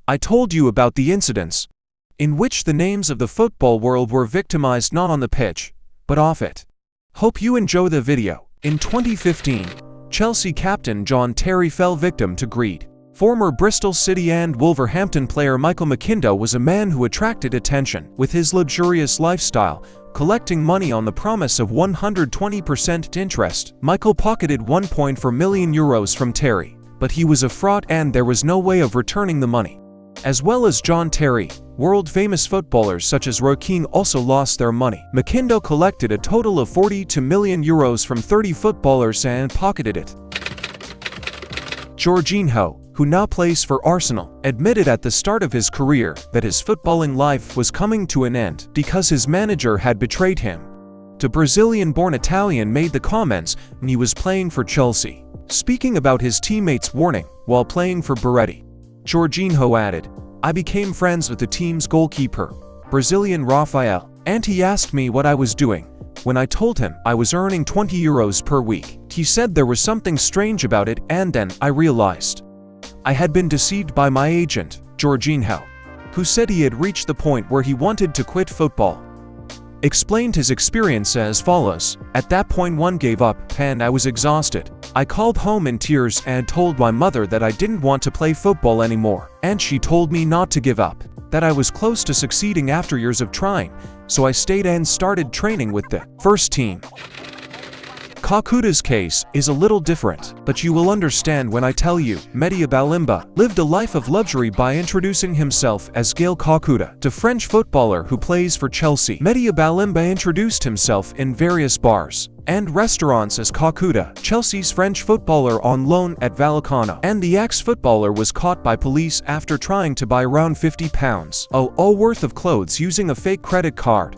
I told you about the incidents in which the names of the football world were victimized not on the pitch, but off it. Hope you enjoy the video. In 2015, Chelsea captain John Terry fell victim to greed. Former Bristol City and Wolverhampton player Michael McIndoe was a man who attracted attention with his luxurious lifestyle, collecting money on the promise of 120% interest. Michael pocketed €1.4 million from Terry, but he was a fraud and there was no way of returning the money. As well as John Terry, world-famous footballers such as Roy Keane also lost their money. McIndoe collected a total of €42 million from 30 footballers and pocketed it. Jorginho, who now plays for Arsenal, admitted at the start of his career that his footballing life was coming to an end because his manager had betrayed him. The Brazilian-born Italian made the comments when he was playing for Chelsea, speaking about his teammates' warning while playing for Beretti. Jorginho added, "I became friends with the team's goalkeeper, Brazilian Rafael, and he asked me what I was doing. When I told him I was earning €20 per week, he said there was something strange about it, and then I realized I had been deceived by my agent, Jorginho, who said he had reached the point where he wanted to quit football." Explained his experience as follows, "At that point one gave up, and I was exhausted. I called home in tears and told my mother that I didn't want to play football anymore, and she told me not to give up, that I was close to succeeding after years of trying, so I stayed and started training with the first team." Kakuta's case is a little different, but you will understand when I tell you. Mehdi Balimba lived a life of luxury by introducing himself as Gaël Kakuta, the French footballer who plays for Chelsea. Mehdi Balimba introduced himself in various bars and restaurants as Kakuta, Chelsea's French footballer on loan at Vallecano, and the ex-footballer was caught by police after trying to buy around £50 worth of clothes using a fake credit card.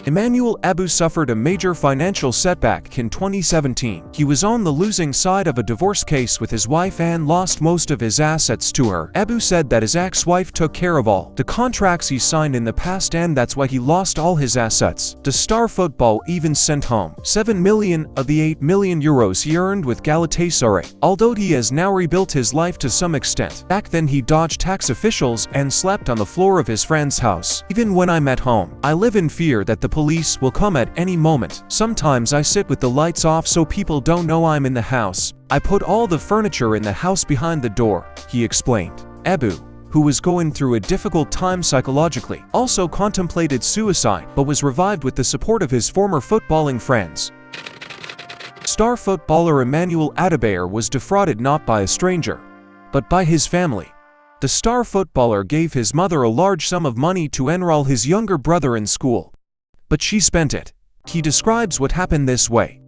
Emmanuel Abu suffered a major financial setback in 2017. He was on the losing side of a divorce case with his wife and lost most of his assets to her. Abu said that his ex-wife took care of all the contracts he signed in the past and that's why he lost all his assets. The star football even sent home €7 million of the €8 million he earned with Galatasaray. Although he has now rebuilt his life to some extent, back then he dodged tax officials and slept on the floor of his friend's house. "Even when I'm at home, I live in fear that the police will come at any moment. Sometimes I sit with the lights off so people don't know I'm in the house. I put all the furniture in the house behind the door," he explained. Abu, who was going through a difficult time psychologically, also contemplated suicide but was revived with the support of his former footballing friends. Star footballer Emmanuel Adebayor was defrauded not by a stranger, but by his family. The star footballer gave his mother a large sum of money to enroll his younger brother in school, but she spent it. He describes what happened this way.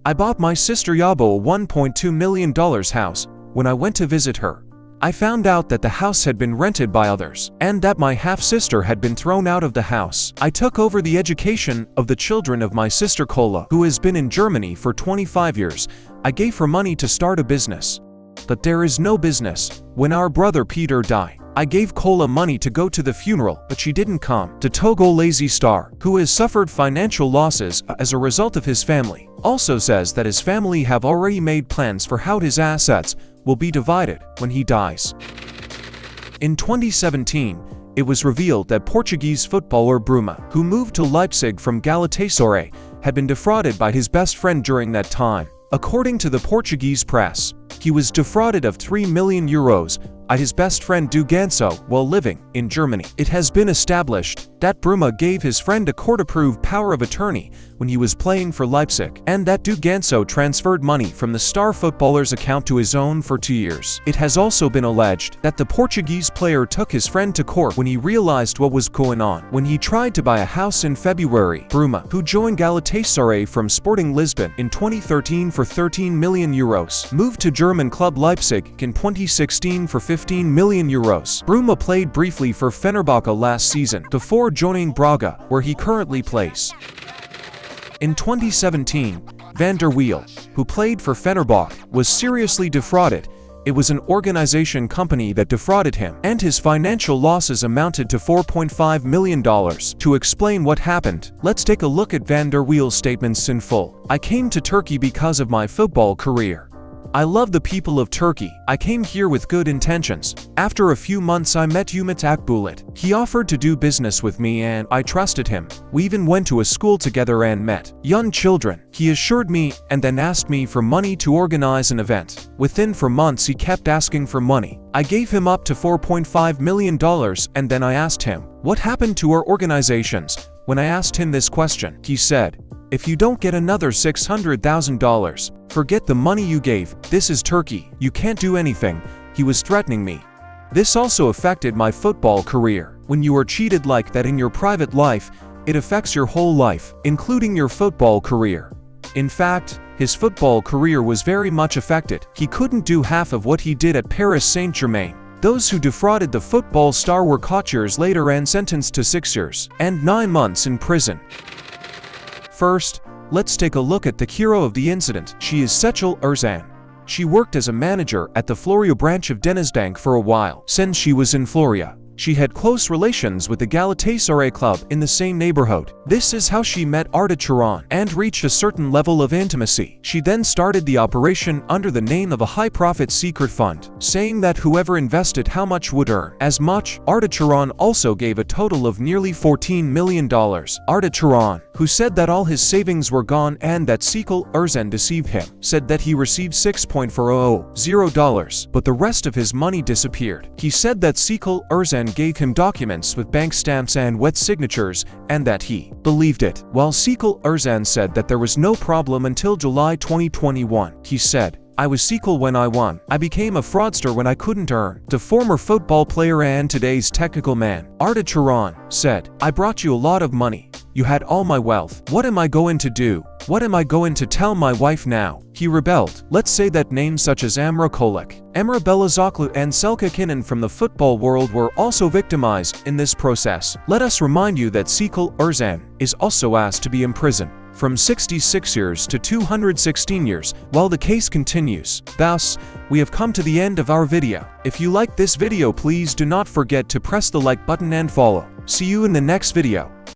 "I bought my sister Yabo a $1.2 million house. When I went to visit her, I found out that the house had been rented by others, and that my half-sister had been thrown out of the house. I took over the education of the children of my sister Kola, who has been in Germany for 25 years. I gave her money to start a business. But there is no business. When our brother Peter died, I gave Kola money to go to the funeral, but she didn't come." The Togolese star, who has suffered financial losses as a result of his family, also says that his family have already made plans for how his assets will be divided when he dies. In 2017, it was revealed that Portuguese footballer Bruma, who moved to Leipzig from Galatasaray, had been defrauded by his best friend during that time. According to the Portuguese press, he was defrauded of €3 million by his best friend Du Ganso while living in Germany. It has been established that Bruma gave his friend a court-approved power of attorney when he was playing for Leipzig, and that Du Ganso transferred money from the star footballer's account to his own for 2 years. It has also been alleged that the Portuguese player took his friend to court when he realized what was going on. When he tried to buy a house in February, Bruma, who joined Galatasaray from Sporting Lisbon in 2013 for €13 million, moved to German club Leipzig in 2016 for €15 million. Bruma played briefly for Fenerbahce last season before joining Braga, where he currently plays. In 2017, Van der Wiel, who played for Fenerbahce, was seriously defrauded. It was an organization company that defrauded him, and his financial losses amounted to $4.5 million. To explain what happened, let's take a look at Van der Wiel's statements in full. "I came to Turkey because of my football career. I love the people of Turkey. I came here with good intentions. After a few months I met Ümit Akbulut. He offered to do business with me and I trusted him. We even went to a school together and met young children. He assured me and then asked me for money to organize an event. Within 4 months he kept asking for money. I gave him up to $4.5 million and then I asked him, what happened to our organizations? When I asked him this question, he said, if you don't get another $600,000, forget the money you gave. This is Turkey. You can't do anything. He was threatening me. This also affected my football career. When you are cheated like that in your private life, it affects your whole life, including your football career. In fact, his football career was very much affected. He couldn't do half of what he did at Paris Saint-Germain. Those who defrauded the football star were caught years later and sentenced to 6 years and 9 months in prison. First, let's take a look at the hero of the incident. She is Seçil Erzan. She worked as a manager at the Florya branch of Denizbank for a while. Since she was in Florya, she had close relations with the Galatasaray club in the same neighborhood. This is how she met Arda Turan and reached a certain level of intimacy. She then started the operation under the name of a high-profit secret fund, saying that whoever invested how much would earn as much. Arda Turan also gave a total of nearly $14 million. Arda Turan, who said that all his savings were gone and that Seçil Erzan deceived him, said that he received $6.400, but the rest of his money disappeared. He said that Seçil Erzan gave him documents with bank stamps and wet signatures and that he believed it, while Seçil Erzan said that there was no problem until July 2021. He said, I was Seçil when I won. I became a fraudster when I couldn't earn. The former football player and today's technical man, Arda Turan, said, I brought you a lot of money. You had all my wealth. What am I going to do? What am I going to tell my wife now? He rebelled. Let's say that names such as Emre Kolak, Emre Belözoğlu and Selçuk Kinen from the football world were also victimized in this process. Let us remind you that Seçil Erzan is also asked to be imprisoned from 66 years to 216 years while the case continues. Thus, we have come to the end of our video. If you like this video, please do not forget to press the like button and follow. See you in the next video.